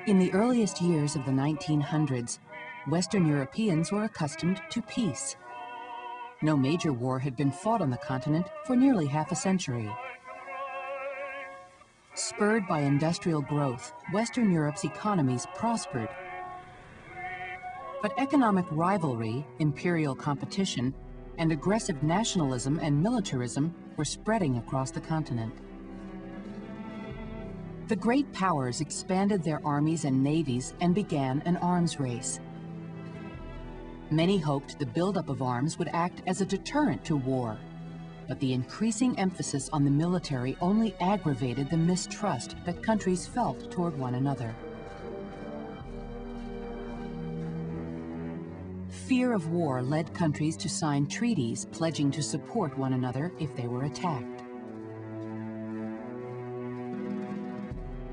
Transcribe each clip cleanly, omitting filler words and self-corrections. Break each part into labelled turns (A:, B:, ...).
A: In the earliest years of the 1900s, Western Europeans were accustomed to peace. No major war had been fought on the continent for nearly half a century. Spurred by industrial growth, Western Europe's economies prospered. But economic rivalry, imperial competition, and aggressive nationalism and militarism were spreading across the continent. The great powers expanded their armies and navies and began an arms race. Many hoped the buildup of arms would act as a deterrent to war, but the increasing emphasis on the military only aggravated the mistrust that countries felt toward one another. Fear of war led countries to sign treaties pledging to support one another if they were attacked.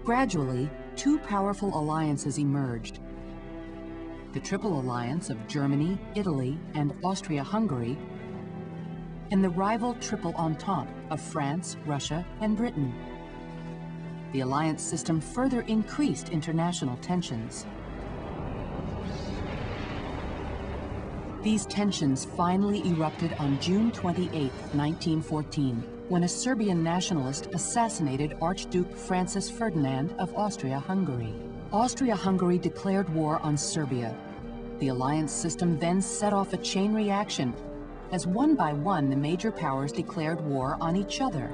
A: Gradually, two powerful alliances emerged. The Triple Alliance of Germany, Italy, and Austria-Hungary, and the rival Triple Entente of France, Russia, and Britain. The alliance system further increased international tensions. These tensions finally erupted on June 28, 1914, when a Serbian nationalist assassinated Archduke Francis Ferdinand of Austria-Hungary. Austria-Hungary declared war on Serbia. The alliance system then set off a chain reaction, as one by one the major powers declared war on each other.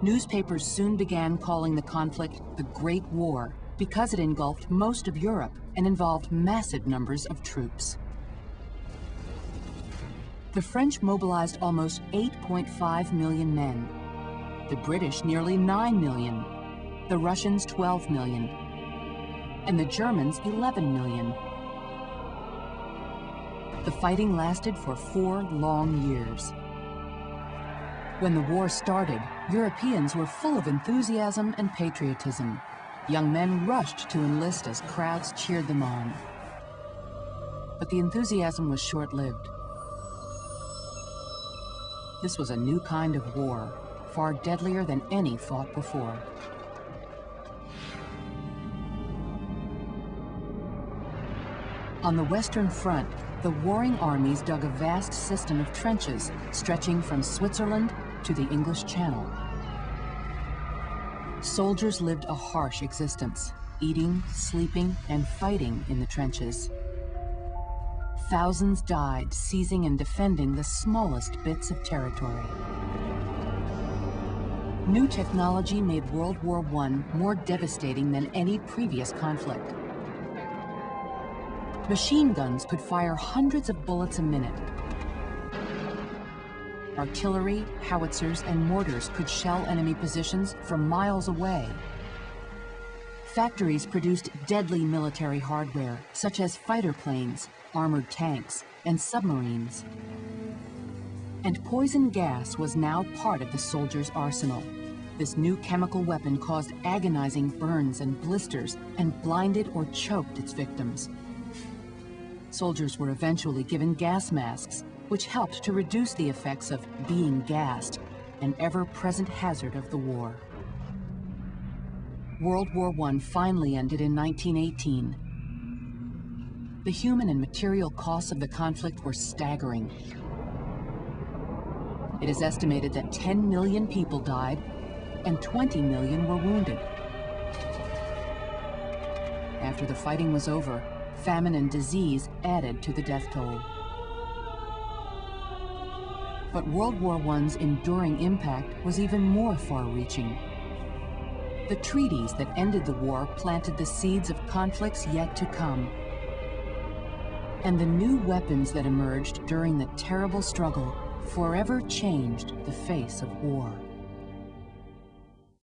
A: Newspapers soon began calling the conflict the Great War because it engulfed most of Europe and involved massive numbers of troops. The French mobilized almost 8.5 million men, the British nearly 9 million, the Russians 12 million, and the Germans 11 million. The fighting lasted for 4 long years. When the war started, Europeans were full of enthusiasm and patriotism. Young men rushed to enlist as crowds cheered them on. But the enthusiasm was short-lived. This was a new kind of war, far deadlier than any fought before. On the Western Front, the warring armies dug a vast system of trenches stretching from Switzerland to the English Channel. Soldiers lived a harsh existence, eating, sleeping, and fighting in the trenches. Thousands died seizing and defending the smallest bits of territory. New technology made World War I more devastating than any previous conflict. Machine guns could fire hundreds of bullets a minute. Artillery, howitzers, and mortars could shell enemy positions from miles away. Factories produced deadly military hardware, such as fighter planes, armored tanks, and submarines. And poison gas was now part of the soldiers' arsenal. This new chemical weapon caused agonizing burns and blisters and blinded or choked its victims. Soldiers were eventually given gas masks, which helped to reduce the effects of being gassed, an ever-present hazard of the war. World War I finally ended in 1918. The human and material costs of the conflict were staggering. It is estimated that 10 million people died and 20 million were wounded. After the fighting was over, famine and disease added to the death toll. But World War I's enduring impact was even more far-reaching. The treaties that ended the war planted the seeds of conflicts yet to come. And the new weapons that emerged during the terrible struggle forever changed the face of war.